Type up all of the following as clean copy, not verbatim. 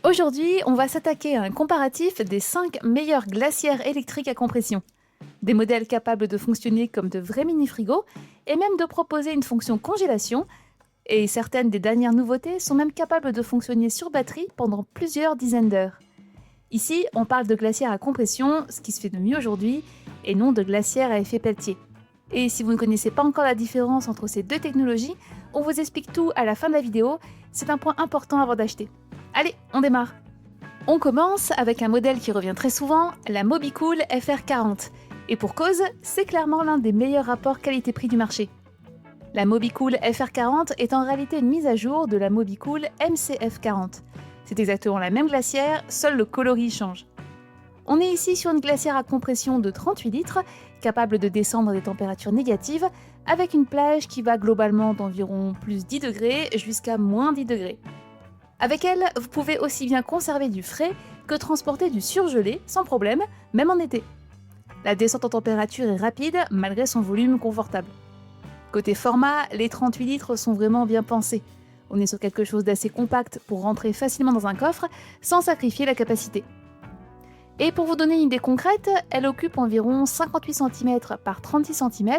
Aujourd'hui, on va s'attaquer à un comparatif des 5 meilleures glacières électriques à compression. Des modèles capables de fonctionner comme de vrais mini-frigos et même de proposer une fonction congélation. Et certaines des dernières nouveautés sont même capables de fonctionner sur batterie pendant plusieurs dizaines d'heures. Ici, on parle de glacières à compression, ce qui se fait de mieux aujourd'hui, et non de glacières à effet Peltier. Et si vous ne connaissez pas encore la différence entre ces deux technologies, on vous explique tout à la fin de la vidéo, c'est un point important avant d'acheter. Allez, on démarre. On commence avec un modèle qui revient très souvent, la Mobicool FR40. Et pour cause, c'est clairement l'un des meilleurs rapports qualité-prix du marché. La Mobicool FR40 est en réalité une mise à jour de la Mobicool MCF40. C'est exactement la même glacière, seul le coloris change. On est ici sur une glacière à compression de 38 litres, capable de descendre des températures négatives, avec une plage qui va globalement d'environ plus 10 degrés jusqu'à moins 10 degrés. Avec elle, vous pouvez aussi bien conserver du frais que transporter du surgelé sans problème, même en été. La descente en température est rapide malgré son volume confortable. Côté format, les 38 litres sont vraiment bien pensés. On est sur quelque chose d'assez compact pour rentrer facilement dans un coffre sans sacrifier la capacité. Et pour vous donner une idée concrète, elle occupe environ 58 cm par 36 cm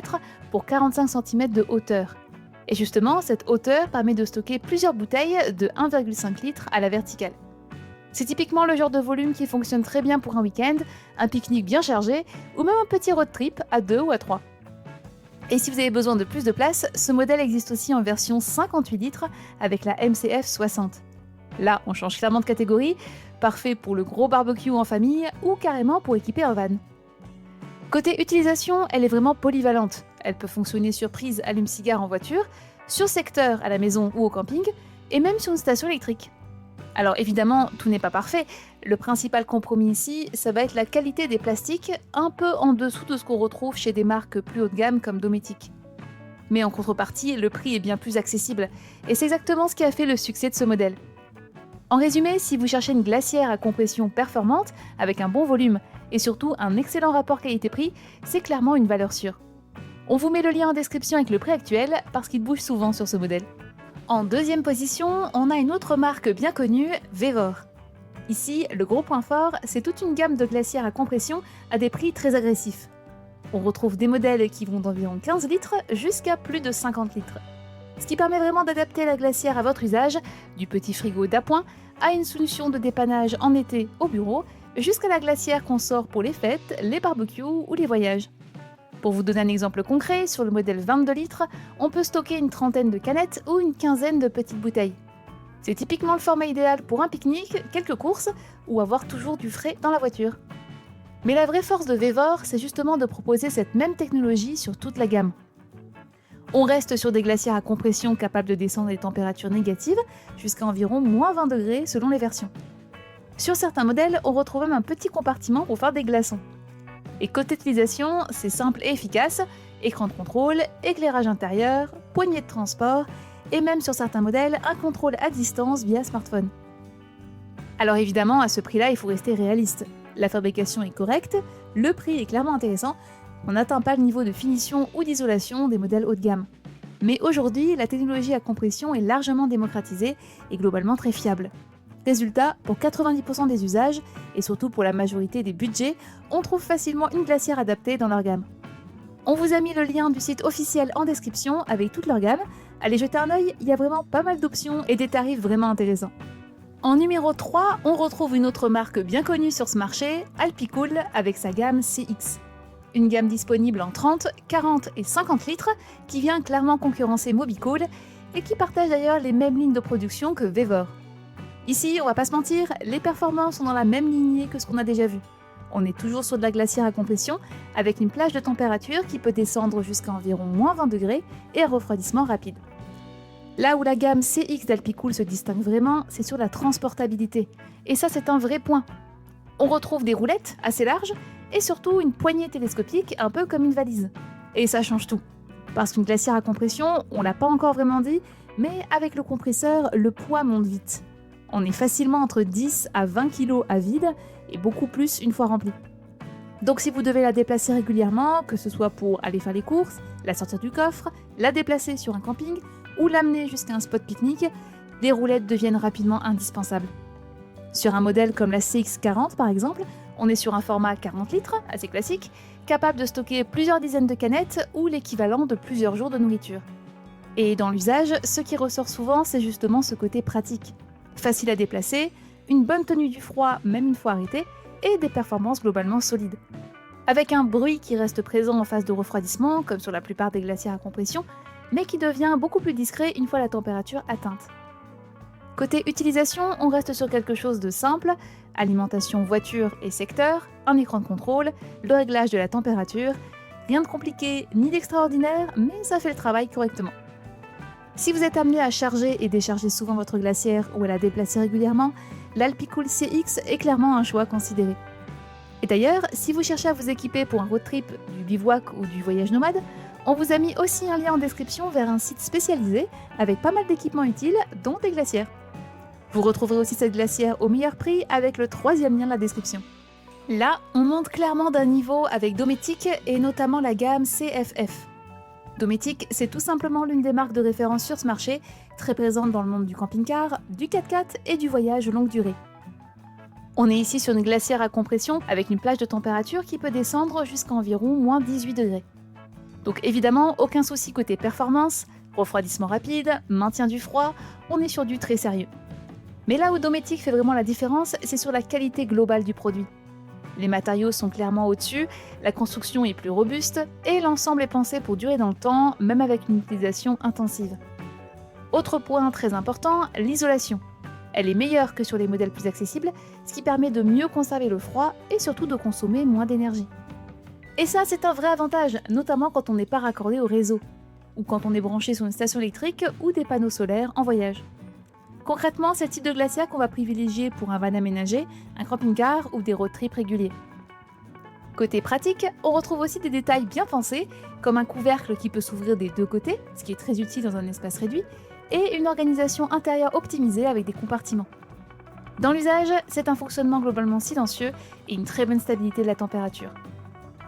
pour 45 cm de hauteur. Et justement, cette hauteur permet de stocker plusieurs bouteilles de 1,5 litre à la verticale. C'est typiquement le genre de volume qui fonctionne très bien pour un week-end, un pique-nique bien chargé, ou même un petit road trip à 2 ou à 3. Et si vous avez besoin de plus de place, ce modèle existe aussi en version 58 litres avec la MCF 60. Là, on change clairement de catégorie, parfait pour le gros barbecue en famille ou carrément pour équiper un van. Côté utilisation, elle est vraiment polyvalente. Elle peut fonctionner sur prise allume-cigare en voiture, sur secteur à la maison ou au camping, et même sur une station électrique. Alors évidemment, tout n'est pas parfait. Le principal compromis ici, ça va être la qualité des plastiques, un peu en dessous de ce qu'on retrouve chez des marques plus haut de gamme comme Dometic. Mais en contrepartie, le prix est bien plus accessible, et c'est exactement ce qui a fait le succès de ce modèle. En résumé, si vous cherchez une glacière à compression performante, avec un bon volume, et surtout un excellent rapport qualité-prix, c'est clairement une valeur sûre. On vous met le lien en description avec le prix actuel, parce qu'il bouge souvent sur ce modèle. En deuxième position, on a une autre marque bien connue, Vevor. Ici, le gros point fort, c'est toute une gamme de glacières à compression à des prix très agressifs. On retrouve des modèles qui vont d'environ 15 litres jusqu'à plus de 50 litres. Ce qui permet vraiment d'adapter la glacière à votre usage, du petit frigo d'appoint à une solution de dépannage en été au bureau, jusqu'à la glacière qu'on sort pour les fêtes, les barbecues ou les voyages. Pour vous donner un exemple concret, sur le modèle 22 litres, on peut stocker une trentaine de canettes ou une quinzaine de petites bouteilles. C'est typiquement le format idéal pour un pique-nique, quelques courses ou avoir toujours du frais dans la voiture. Mais la vraie force de Vevor, c'est justement de proposer cette même technologie sur toute la gamme. On reste sur des glacières à compression capables de descendre des températures négatives jusqu'à environ moins 20 degrés selon les versions. Sur certains modèles, on retrouve même un petit compartiment pour faire des glaçons. Et côté utilisation, c'est simple et efficace, écran de contrôle, éclairage intérieur, poignée de transport, et même sur certains modèles, un contrôle à distance via smartphone. Alors évidemment, à ce prix-là, il faut rester réaliste. La fabrication est correcte, le prix est clairement intéressant, on n'atteint pas le niveau de finition ou d'isolation des modèles haut de gamme. Mais aujourd'hui, la technologie à compression est largement démocratisée et globalement très fiable. Résultat, pour 90% des usages, et surtout pour la majorité des budgets, on trouve facilement une glacière adaptée dans leur gamme. On vous a mis le lien du site officiel en description avec toute leur gamme. Allez jeter un œil, il y a vraiment pas mal d'options et des tarifs vraiment intéressants. En numéro 3, on retrouve une autre marque bien connue sur ce marché, Alpicool avec sa gamme CX. Une gamme disponible en 30, 40 et 50 litres qui vient clairement concurrencer Mobicool et qui partage d'ailleurs les mêmes lignes de production que Vevor. Ici, on va pas se mentir, les performances sont dans la même lignée que ce qu'on a déjà vu. On est toujours sur de la glacière à compression, avec une plage de température qui peut descendre jusqu'à environ moins 20 degrés et un refroidissement rapide. Là où la gamme CX d'Alpicool se distingue vraiment, c'est sur la transportabilité. Et ça, c'est un vrai point. On retrouve des roulettes assez larges et surtout une poignée télescopique un peu comme une valise. Et ça change tout. Parce qu'une glacière à compression, on l'a pas encore vraiment dit, mais avec le compresseur, le poids monte vite. On est facilement entre 10 à 20 kg à vide et beaucoup plus une fois rempli. Donc si vous devez la déplacer régulièrement, que ce soit pour aller faire les courses, la sortir du coffre, la déplacer sur un camping ou l'amener jusqu'à un spot pique-nique, les roulettes deviennent rapidement indispensables. Sur un modèle comme la CX40 par exemple, on est sur un format 40 litres, assez classique, capable de stocker plusieurs dizaines de canettes ou l'équivalent de plusieurs jours de nourriture. Et dans l'usage, ce qui ressort souvent, c'est justement ce côté pratique. Facile à déplacer, une bonne tenue du froid même une fois arrêté, et des performances globalement solides. Avec un bruit qui reste présent en phase de refroidissement, comme sur la plupart des glacières à compression, mais qui devient beaucoup plus discret une fois la température atteinte. Côté utilisation, on reste sur quelque chose de simple, alimentation voiture et secteur, un écran de contrôle, le réglage de la température, rien de compliqué ni d'extraordinaire, mais ça fait le travail correctement. Si vous êtes amené à charger et décharger souvent votre glacière ou à la déplacer régulièrement, l'Alpicool CX est clairement un choix considéré. Et d'ailleurs, si vous cherchez à vous équiper pour un road trip, du bivouac ou du voyage nomade, on vous a mis aussi un lien en description vers un site spécialisé avec pas mal d'équipements utiles, dont des glacières. Vous retrouverez aussi cette glacière au meilleur prix avec le 3e lien de la description. Là, on monte clairement d'un niveau avec Dometic et notamment la gamme CFF. Dometic, c'est tout simplement l'une des marques de référence sur ce marché, très présente dans le monde du camping-car, du 4x4 et du voyage longue durée. On est ici sur une glacière à compression avec une plage de température qui peut descendre jusqu'à environ moins 18 degrés. Donc évidemment, aucun souci côté performance, refroidissement rapide, maintien du froid, on est sur du très sérieux. Mais là où Dometic fait vraiment la différence, c'est sur la qualité globale du produit. Les matériaux sont clairement au-dessus, la construction est plus robuste et l'ensemble est pensé pour durer dans le temps, même avec une utilisation intensive. Autre point très important, l'isolation. Elle est meilleure que sur les modèles plus accessibles, ce qui permet de mieux conserver le froid et surtout de consommer moins d'énergie. Et ça, c'est un vrai avantage, notamment quand on n'est pas raccordé au réseau, ou quand on est branché sur une station électrique ou des panneaux solaires en voyage. Concrètement, c'est le type de glacière qu'on va privilégier pour un van aménagé, un camping-car ou des road trips réguliers. Côté pratique, on retrouve aussi des détails bien pensés, comme un couvercle qui peut s'ouvrir des deux côtés, ce qui est très utile dans un espace réduit, et une organisation intérieure optimisée avec des compartiments. Dans l'usage, c'est un fonctionnement globalement silencieux et une très bonne stabilité de la température.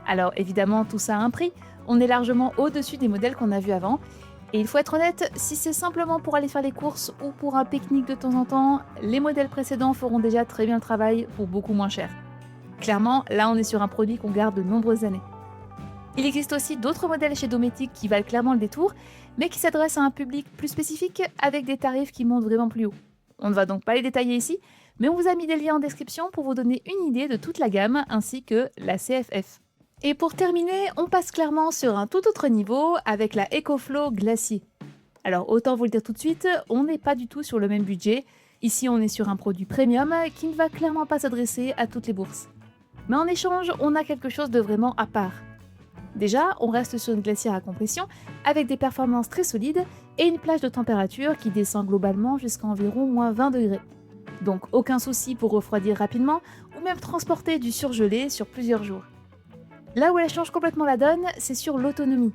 Alors évidemment, tout ça a un prix, on est largement au-dessus des modèles qu'on a vus avant, et il faut être honnête, si c'est simplement pour aller faire les courses ou pour un pique-nique de temps en temps, les modèles précédents feront déjà très bien le travail pour beaucoup moins cher. Clairement, là on est sur un produit qu'on garde de nombreuses années. Il existe aussi d'autres modèles chez Dometic qui valent clairement le détour, mais qui s'adressent à un public plus spécifique avec des tarifs qui montent vraiment plus haut. On ne va donc pas les détailler ici, mais on vous a mis des liens en description pour vous donner une idée de toute la gamme ainsi que la CFF. Et pour terminer, on passe clairement sur un tout autre niveau avec la EcoFlow Glacier. Alors autant vous le dire tout de suite, on n'est pas du tout sur le même budget. Ici on est sur un produit premium qui ne va clairement pas s'adresser à toutes les bourses. Mais en échange, on a quelque chose de vraiment à part. Déjà, on reste sur une glacière à compression avec des performances très solides et une plage de température qui descend globalement jusqu'à environ moins 20 degrés. Donc aucun souci pour refroidir rapidement ou même transporter du surgelé sur plusieurs jours. Là où elle change complètement la donne, c'est sur l'autonomie.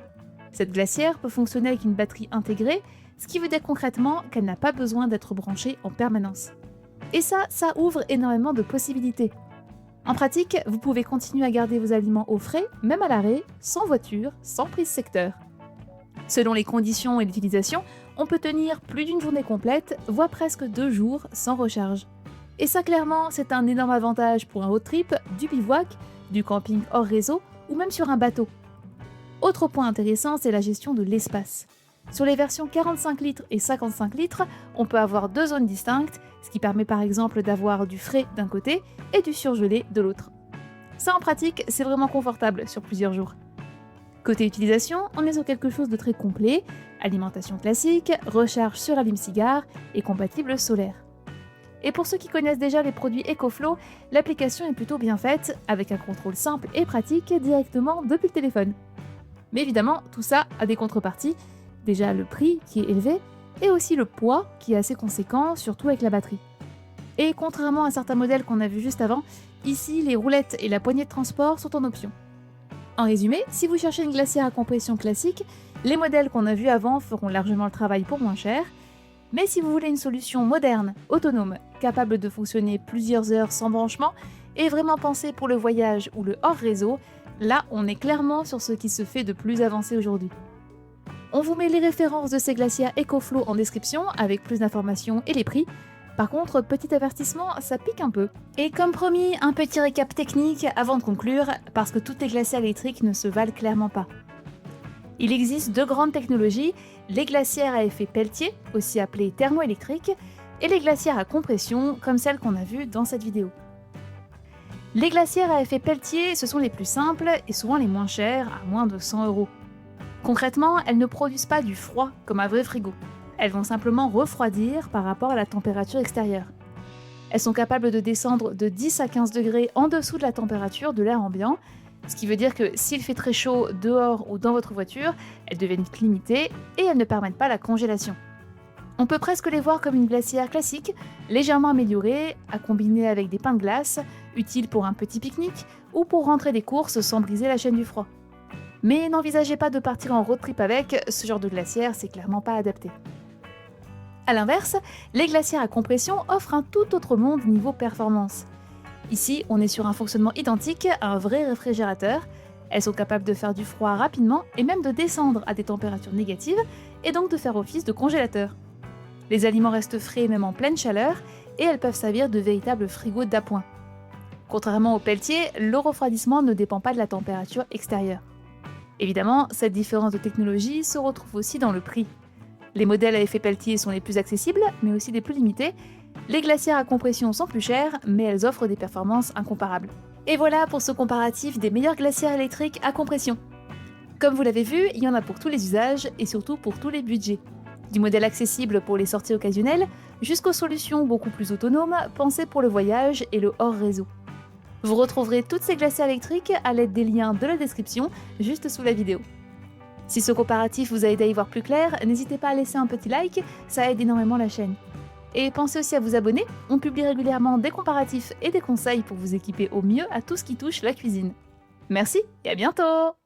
Cette glacière peut fonctionner avec une batterie intégrée, ce qui veut dire concrètement qu'elle n'a pas besoin d'être branchée en permanence. Et ça ouvre énormément de possibilités. En pratique, vous pouvez continuer à garder vos aliments au frais, même à l'arrêt, sans voiture, sans prise secteur. Selon les conditions et l'utilisation, on peut tenir plus d'une journée complète, voire presque 2 jours sans recharge. Et ça clairement, c'est un énorme avantage pour un road trip, du bivouac, du camping hors réseau ou même sur un bateau. Autre point intéressant, c'est la gestion de l'espace. Sur les versions 45 litres et 55 litres, on peut avoir 2 zones distinctes, ce qui permet par exemple d'avoir du frais d'un côté et du surgelé de l'autre. Ça en pratique, c'est vraiment confortable sur plusieurs jours. Côté utilisation, on est sur quelque chose de très complet, alimentation classique, recharge sur allume-cigare et compatible solaire. Et pour ceux qui connaissent déjà les produits EcoFlow, l'application est plutôt bien faite, avec un contrôle simple et pratique directement depuis le téléphone. Mais évidemment, tout ça a des contreparties, déjà le prix qui est élevé, et aussi le poids qui est assez conséquent, surtout avec la batterie. Et contrairement à certains modèles qu'on a vus juste avant, ici les roulettes et la poignée de transport sont en option. En résumé, si vous cherchez une glacière à compression classique, les modèles qu'on a vus avant feront largement le travail pour moins cher. Mais si vous voulez une solution moderne, autonome, capable de fonctionner plusieurs heures sans branchement, et vraiment pensée pour le voyage ou le hors-réseau, là on est clairement sur ce qui se fait de plus avancé aujourd'hui. On vous met les références de ces glacières EcoFlow en description avec plus d'informations et les prix. Par contre, petit avertissement, ça pique un peu. Et comme promis, un petit récap technique avant de conclure, parce que toutes les glacières électriques ne se valent clairement pas. Il existe deux grandes technologies, les glacières à effet Peltier, aussi appelées thermoélectriques, et les glacières à compression, comme celles qu'on a vues dans cette vidéo. Les glacières à effet Peltier, ce sont les plus simples et souvent les moins chères, à moins de 100 €. Concrètement, elles ne produisent pas du froid comme un vrai frigo. Elles vont simplement refroidir par rapport à la température extérieure. Elles sont capables de descendre de 10 à 15 degrés en dessous de la température de l'air ambiant, ce qui veut dire que s'il fait très chaud dehors ou dans votre voiture, elles deviennent vite limitées et elles ne permettent pas la congélation. On peut presque les voir comme une glacière classique, légèrement améliorée, à combiner avec des pains de glace, utiles pour un petit pique-nique ou pour rentrer des courses sans briser la chaîne du froid. Mais n'envisagez pas de partir en road trip avec, ce genre de glacière, c'est clairement pas adapté. A l'inverse, les glacières à compression offrent un tout autre monde niveau performance. Ici, on est sur un fonctionnement identique à un vrai réfrigérateur. Elles sont capables de faire du froid rapidement et même de descendre à des températures négatives et donc de faire office de congélateur. Les aliments restent frais même en pleine chaleur et elles peuvent servir de véritables frigos d'appoint. Contrairement au Peltier, le refroidissement ne dépend pas de la température extérieure. Évidemment, cette différence de technologie se retrouve aussi dans le prix. Les modèles à effet Peltier sont les plus accessibles, mais aussi les plus limités. Les glacières à compression sont plus chères, mais elles offrent des performances incomparables. Et voilà pour ce comparatif des meilleures glacières électriques à compression. Comme vous l'avez vu, il y en a pour tous les usages et surtout pour tous les budgets. Du modèle accessible pour les sorties occasionnelles, jusqu'aux solutions beaucoup plus autonomes, pensées pour le voyage et le hors-réseau. Vous retrouverez toutes ces glacières électriques à l'aide des liens de la description, juste sous la vidéo. Si ce comparatif vous a aidé à y voir plus clair, n'hésitez pas à laisser un petit like, ça aide énormément la chaîne. Et pensez aussi à vous abonner, on publie régulièrement des comparatifs et des conseils pour vous équiper au mieux à tout ce qui touche la cuisine. Merci et à bientôt!